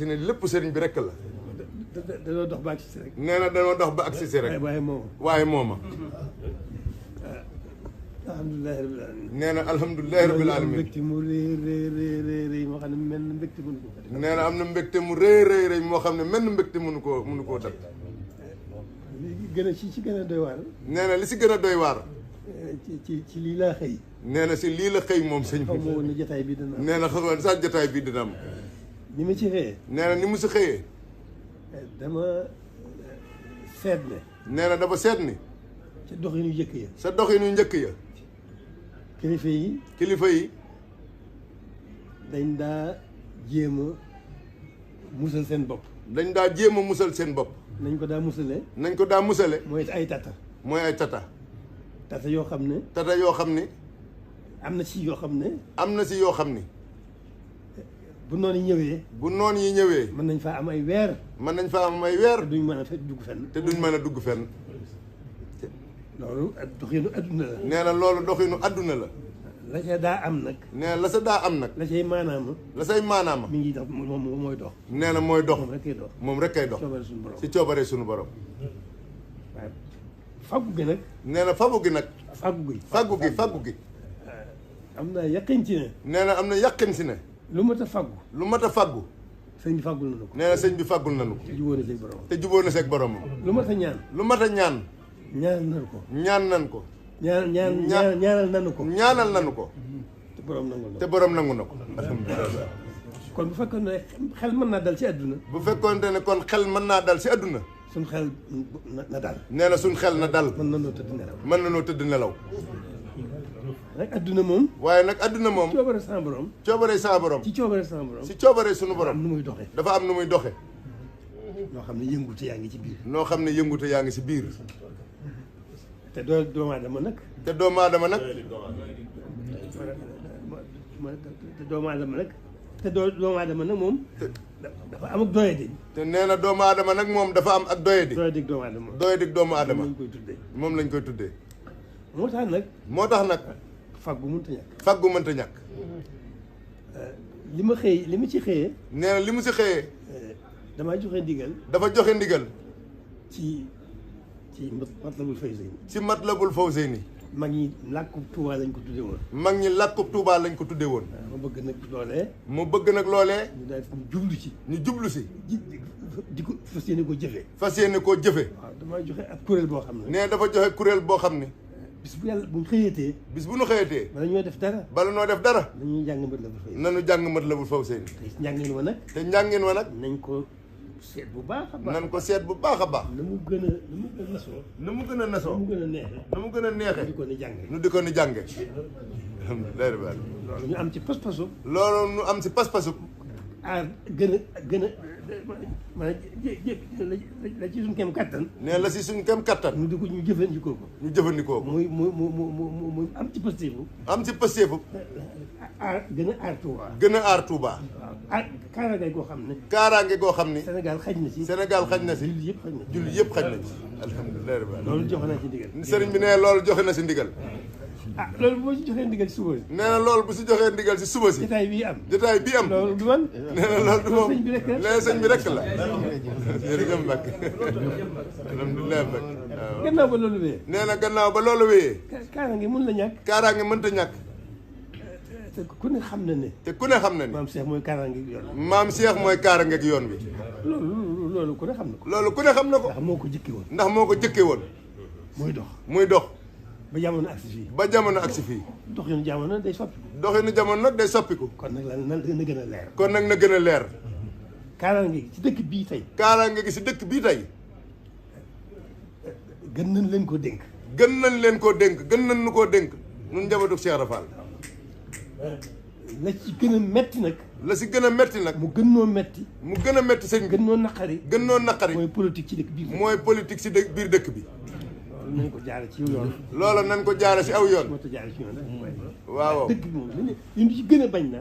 ne lépp sëriñ bi rek la. danoo dox ba agsi rek. nee na danoo dox ba agsi si rek. waaye mooma. alhamdulilah rabbil alamin. nee na alhamdulilah rabbil alamin. mbégte mu rëy moo xam ne mel na mbégte mënu ko. nee na am na mbégte mu rëy moo xam ne mel na mbégte mënu koo dab. li gën a ci gën a doy waar. nee na li si gën a doy waar. ci lii laa xëy. nee na si lii la xëy moom sëñ bi. xaw ma woon ne jotaay bi dina am. nee na xamoon sax jotaay bi dina am. ni ma ci xëyee. nee na ni mu si xëyee. dama seet ne. nee na dafa seet ni. ca doxinu njëkk ya. sa doxinu njëkk ya. kilifa yi dañ daa jéem a musal seen bopp. dañ daa jéem a musal seen bopp. nañ ko daa musale. nañ ko daa musale. mooy ay tata. mooy ay tata. tata yoo xam ne. tata yoo xam ni. am na si yoo xam ne. am na si yoo xam ni. bu noon yi ñëwee. bu noon yi ñëwee. mën nañ faa am ay weer. mën nañ faa am ay weer. te duñ mën a dugg fenn. te duñ mën a dugg fenn. loolu doxinu adduna la. nee na loolu doxinu adduna la. la ca daa am nag. nee na la sa daa am nag. la say maanaama. la say maanaama. mi ngi dox moom mooy dox. nee na mooy dox. moom rek kay dox. moom rek kay dox. coobare suñu borom. si coobare suñu borom. waaye faggu gi nag. nee na fagu gi nag. faggu gi. am na yaqin ci ne. nee na am na yaqin si ne. lu mat a faggu. lu mat a faggu. sëñ bi faggul nañu ko. nee na sëñ bi faggul nañu ko. te jubóo na seeg borom. te jubóo na seeg boromam. lu mat a ñaan. lu mat a ñaan. ñaanal nañu ko. ñaan nan ko. ñaanal nañu ko. ñaanal nañu ko. te borom nangu na ko. te borom nangu na ko. alhamdulilah. kon bu fekkoon ne xel mën naa dal ci àdduna. bu fekkoonte ne kon xel mën naa dal si àdduna. suñ xel na dal. nee na suñ xel na dal. mën na noo tëdd nelaw. mën na noo tëdd nelaw. nag àdduna moom. waaye nag àdduna moom. coobare sa borom. coobare sa borom. ci coobare sa borom. si coobare suñu am borom. nu muy doxee. dafa am nu muy doxe noo xam ne yëngute yaa ngi ci biir. noo xam ne yëngute yaa ngi si biir. te doomu aadama nag. te doomu aadama nag. te doomu aadama nag moom. dafa am ak doyadi. te nee na doomu aadama nag moom dafa am ak doyadi. doyadi doomu aadama. doyadi doomu aadama. moom lañ koy tuddee. moom lañ koy tuddee. moo tax nag. moo tax nag. faggu mënta ñàkk. faggu mënta ñàkk. li ma ci xëyee. nee na li mu si xëyee. damaa joxe ndigal. dafa joxe ndigal. ci Matlabul Fawzayni. ci Matlabul Fawzayni. mag ñi làkkub Tuubaa lañ ko tuddee woon. mag ñi làkkub Tuubaa lañ ko tuddee woon. ma bëgg nag loolee. mu bëgg nag loolee. ñu daal di jublu ci. ñu jublu si. di ko fas yéene koo jëfee. fas yéene koo jëfe. waaw damaa joxe ab kuréel boo xam ne. nee dafa joxe kuréel boo xam ne. bis bu yàlla bu ñu xëyatee. bis bu ñu xëyatee. bala ñoo def dara. bala noo def dara. dañuy jàng Matlabul Fawzayni. nanu jàng Matlabul Fawzayni. te njàngin wa nag. te njàngin wa nag. nañ ko seet bu baax a baax. nan ko seet bu baax a baax. na mu gën a nasoo. na mu gën a nasoo. na mu gën a neexee. na mu gën a neexee. di ko ni jàngee. nu di ko ni jànge alhamdulilah rabbil alamin. loolu ñu am ci pas-pasu. loolu nu am si pas-pasu. gën a maanaam la ci suñ kem kattan. nee la si suñ kem kattan. ñu di ko ñu jëfandikoo ko. ñu jëfandikoo ko. muy am ci pasteefu. am si pasteefu. gën a aar Touba. gën a aar Touba. waaw kaaraange goo xam ne. kaaraange goo xam ni. Sénégal xaj na si. Sénégal xaj na si. julli yëpp xaj na si. julli yëpp xaj na si. alhamdulilah rabbil alamin. loolu joxe naa ci ndigal. sëriñ bi nee loolu joxe na si ndigal. loolu boo ci joxee ndigal si suba si. nee na loolu bu si joxee ndigal si suba si. jotaay bii am. jotaay bii am. loolu du man. nee na loolu du moom sëñ bi rek la. nee na sëñ bi rek la. jërëjëf Mbacke. alhamdulilah Mbacke. waaw gannaaw ba loolu wéyee. nee na gannaaw ba loolu wéyee. kaaraange mën la ñàkk. kaaraange mënta ñàkk. te ku ne xam na ne. te ku ne xam na ni. maam Cheikh mooy kaaraange yoon bi. maam Cheikh mooy kaaraange ak yoon bi. loolu ku ne xam na ko. loolu ku ne xam na ko. ndax moo ko jëkkee woon. ndax moo ko jëkkee woon. muy dox. muy dox. ba jamono agsi fii. ba jamono agsi fii. doxinu jamono day soppiku. doxinu jamono nag day soppiku. kon nag na gën a leer. kon nag na gën a leer. kaaraange gi ci dëkk bii tey. kaaraange gi si dëkk bii tey. gën nañ leen ko dénk. gën nañ leen koo dénk gën nañ nu koo dénk ñun njabootu Cheikh Rafal. la ci gën a metti nag. la si gën a metti nag. mu gën noo metti. mu gën a metti sëñ bi. gën noo naqari. gën noo naqari. mooy politique ci dëkk bii. mooy politique si biir dëkk bi. loolu nañ ko jaare ci yoon. loola nañ ko jaare si aw yoon. moo tax jaare ci yoon rek. waaw dëkk bi moom li ñu ci gën a bañ na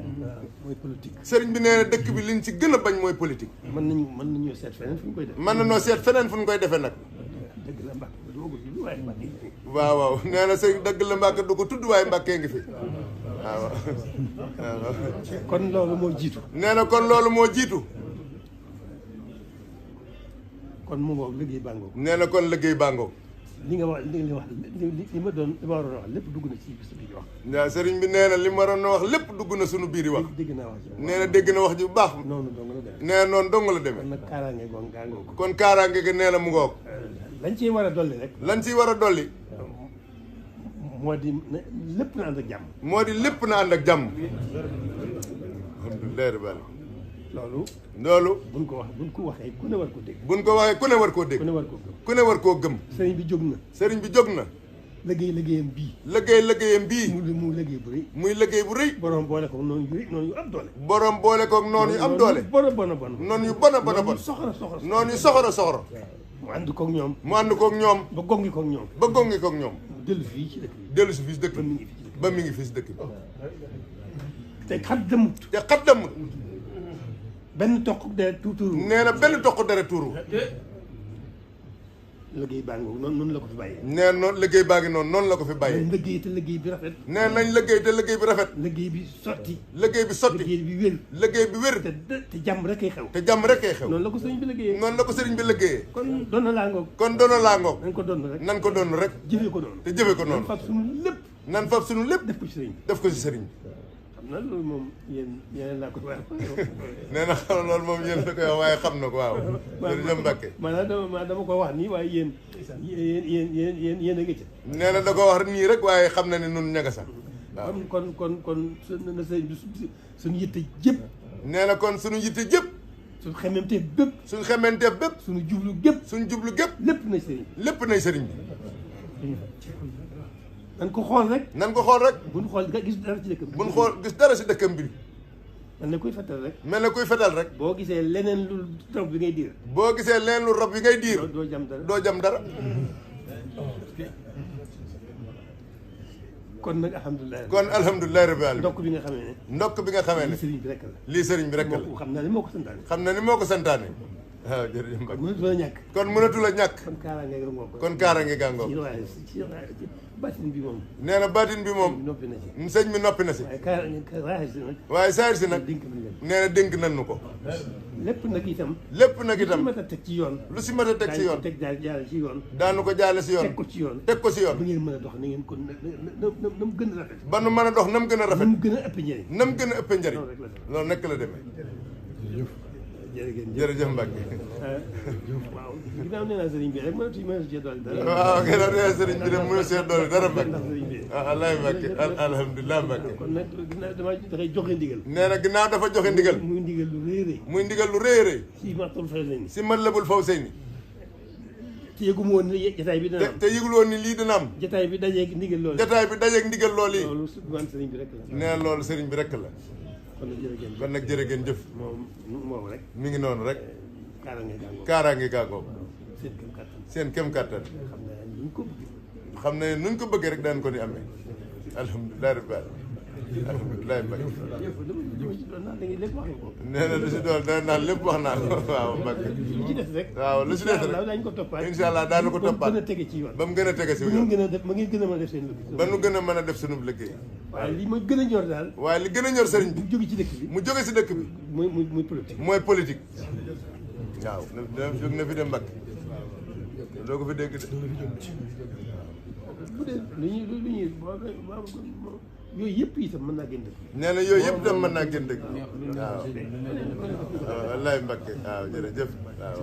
mooy politique. sëriñ bi nee na dëkk bi liñ si gën a bañ mooy politique. mën nañoo seet feneen fu ñu koy def. mën nañoo seet feneen fu ñu koy defee nag. dëgg la Mbàkke du ko tudd waaye Mbàkke. waaw waaw nee na sëñ dëgg la Mbàkke du ko tudd waaye Mbàkke ngi fi. waaw. kon loolu moo jiitu. nee na kon loolu moo jiitu. kon mu ngoog liggéey baa ngoog. nee na kon liggéey baa ngoog. li nga wax li ma waroon a wax lépp dugg na ci biir wax. waaw sëriñ bi nee na li ma waroon a wax lépp dugg na sunu biir yi wax. dégg naa wax ji. nee na dégg na wax ji bu baax. noonu dong la demee. nee na noonu dong la demee. kon nag kaaraange goog gaa ngoog. kon kaaraange gi nee na mu ngoog. lañ ciy war a dolli rek. lañ ciy war a dolli. moo di lépp na ànd ak jàmm. moo di lépp na ànd ak jàmm. alhamdulilah rabbil alamin. loolu. buñ ko waxee ku ne war ko dégg. buñ ko waxee ku ne war koo dégg. ku ne war koo gëm. ku ne war koo gëm. sëriñ bi jóg na. sëriñ bi jóg na. liggéeyam bii. liggéeyam bii. mu liggéey bu rëy. muy liggéey bu rëy. borom boole ko noonu yu am doole. borom boole ko noonu yu am doole. noonu yu bon. soxora. noonu yu soxora. mu ànd koog ñoom. ba gongi koog ñoom. dellu fii ci dëkk bi. dellu si fii si dëkk bi. ba mi ngi fii si dëkk bi. te xat demut. benn toq deret tuuru. nee na benn toq deret tuuru. liggéey baa ngi noonu la ko fi bàyyee. nee noonu liggéey baa ngi noonu la ko fi bàyyee. nañ liggéey te liggéey bi rafet. nee nañ liggéey te liggéey bi rafet. liggéey bi sotti. liggéey bi wér. liggéey bi wér. te jàmm rek kay xew. noonu la ko sëriñ bi liggéeyee. noonu la ko sëriñ bi liggéeyee. kon doon laa ngoog. nan ko doon rek. jëfee ko noonu. te jëfee ko noonu. nan fab sunu lépp. def ko ci sëriñ bi. xam na loolu moom yéen laa ko wax. nee na xam loolu moom yéen la koy wax waaye xam na ko waaw. jërëjëf Mbacke. maanaam dama ko wax nii waaye yéen a ngi ci. nee na da ko wax nii rek waaye xam na ne nun ña nga sax. waaw kon na sëriñ bi suñu yitte jëpp. nee na kon suñu yitte jëpp. suñu xementeef bépp. suñu jublu gépp. lépp nay sëriñ bi. nan ko xool rek. buñ xool gis dara ci dëkkam. buñ xool gis dara ci dëkkam bi. mel na kuy fetal rek. boo gisee leneen lu rab bi ngay diir. doo jam dara. kon nag alhamdulilah. rabbil alamin. ndokk bi nga xamee ne. lii sëriñ bi rek la. xam na ni moo ko santaane. waaw jërëjëf Mbacke. kon mënatul a ñàkk. kon kaaraange gaa ngoog. ci baatin bi moom. nee na baatin bi moom. sëñ bi noppi na si. waaye saayir si nag. nee na dénk nañu ko. lépp nag itam. lu si mat a teg ci yoon. daanu ko jaale si yoon. teg ko ci yoon. ba ngeen mën a dox na ngeen ko na mu gën a rafet. ba nu mën a dox na mu gën a rafet. na mu gën a ëpp njëriñ. loolu nekk la demee. jërëjëf Mbacke. waaw ginnaaw nee naa sëriñ bi rek mënatu cee dolli dara. waaw ginnaaw nee naa sëriñ bi rek mënatu cee dolli dara Mbacke. wallaay Mbacke alhamdulilah Mbacke. kon nag dafay joxe ndigal. nee na ginnaaw dafa joxe ndigal. muy ndigal lu rëy rëy. si Matlabul Fawzayni. te yëguma woon ni jataay bi dana am. te yëgul woon ni lii dana am. jataay bi dajeeg ndigal loolu. loolu sëriñ bi rek la. nee na loolu sëriñ bi rek la. kon nag jërë ngeen jëf. moom rek. mi ngi noonu rek. kaaraange gàngoo. seen kem kàttan. xam ne nuñ ko bëggee rek daan ko ni amee. alhamdulilah rabbil alamin. alhamdulilah Mbacke. nee na lu si doon dana naan lépp wax naa waaw Mbacke. waaw lu si des rek. incha allah daanu ko toppaat. ba mu gën a tege si yoon. ba nu gën a mën a def sunu liggéey. waaye li ma gën a ñor daal. waaye li gën a ñor sëriñ bi. mu jóge ci dëkk bi. muy politique. mooy politique. waaw jóg na fi dem Mbacke. doo ko fi dégg de. bu dee lu ñuy yooyu yëpp itam mën naa gën dëkk. nee na yooyu yëpp itam mën naa gën dëkk. waaw. waaw wallaay Mbacke waaw jërëjëf. waaw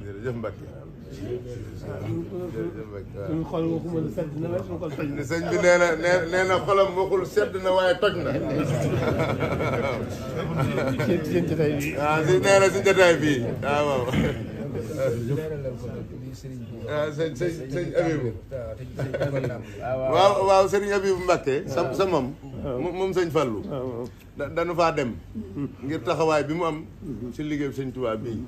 jërëjëf Mbacke. suñu xol waxuma la sedd na waaye suñu xol toj na. sëñ bi nee na xolam waxul sedd na waaye toj na. seen jotaay bi. waaw nee na si jotaay bi waaw waaw. sëñ Abibu. waaw sëriñ Abibu Mbacke sa moom. moom sëñ Fallou. dañu faa dem. ngir taxawaay bi mu am. si liggéeyu sëñ Tuubaa bii.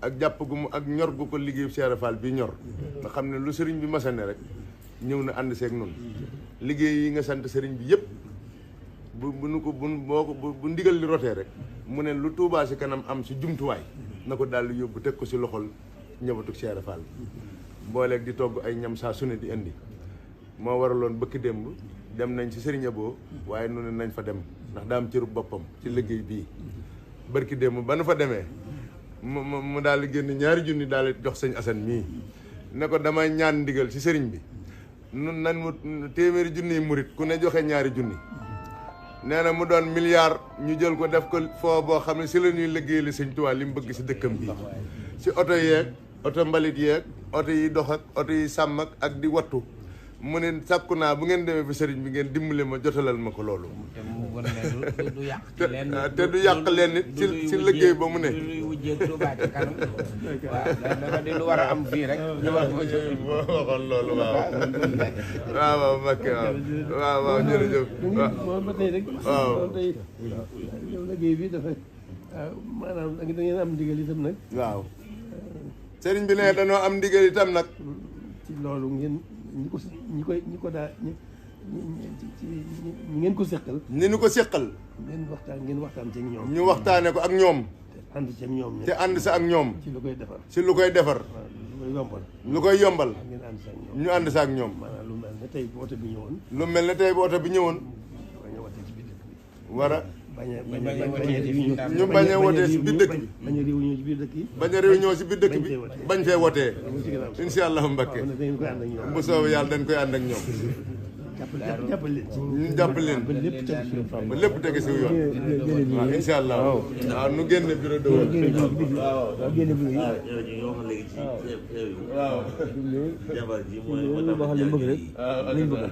ak jàpp gu mu ak ñor gu ko liggéeyu Cheikh Fall bii ñor. nga xam ne lu sëriñ bi masane rek ñëw na ànd seeg noonu. liggéey yi nga sant sëriñ bi yëpp bu ndigal li rotee rek mu ne lu Tuubaa si kanam am si jumtuwaay na ko daal di yóbbu teg ko si loxol ñëwatu Cheikh Fall. booleeg di togg ay ñam saa su ne di indi moo waraloon bëkk démb dem nañ si sëriñ Abo waaye nu ne nañ fa dem ndax daa am cëru boppam ci liggéey bii barki démb ba nu fa demee mu daal di génn ñaari junni daal di jox sëñ Assane mii ne ko damay ñaan ndigal ci sëriñ bi nun nan mu téeméeri junni murit ku ne joxe ñaari junni nee na mu doon milliard ñu jël ko def ko foo boo xam ne si la ñuy liggéeyal sëñ Tuubaa li mu bëgg si dëkkam bi si oto yeeg oto mbalit yeeg oto yi dox ak oto yi sàmm ak di wattu mu ne sàkku naa bu ngeen demee fi sëriñ bi ngeen dimbale ma jotalal ma ko loolu te du yàq leen te du yàq leen nit ci liggéey ba mu ne luy wujjeeg Touba ca kanam waaw dafa di lu war a am fii rek ñu war ko jël waxoon loolu waaw Mbacké waaw jërëjëf moom ba tey rek waaw tey yow liggéey bi dafa maanaam da ngeen am ndigal itam nag waaw sëriñ bi ne dañoo am ndigal itam nag ci loolu ngeen ñi ko daa ñi ngeen ko seqal ni ñu ko seqal ngeen waxtaan ci ak ñoom ñu waxtaane ko ak ñoom te ànd ci ak ñoom te ànd sa ak ñoom ci lu koy defar si lu koy defar lu koy yombal ngeen ànd sa ak ñoom ñu ànd sa ak ñoom maanaam lu mel ne tey bu oto bi ñëwoon lu mel ne tey bu oto bi ñëwoon bañ a wote ci biir dëkk bi war a ñu bañ a wotee si biir dëkk bi bañ a réunion ci biir dëkk yi bañ a réunion si biir dëkk bi bañ fee wotee insha allahu Mbacké da ngeen koy ànd ak ñoom bu soobee yàlla dañ koy ànd ak ñoom jàppal leen ci ñu jàpp leen ba lépp tegu ci yoon ba lépp tege si yoon waaw insha allah waaw nu génne bureau de vote waaw génne bu yi ñoo xam léegi ci xew yi waaw jàmbaar ji mooy loolu boo xam ne bëgg rek lañ bëgg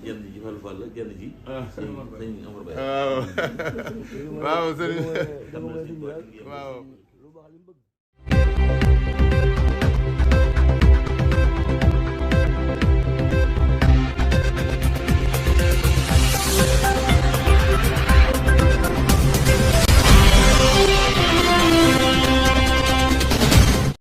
genn ji Fallou Fall la genn ji sëñ Amadou Baye waaw sëriñ waaw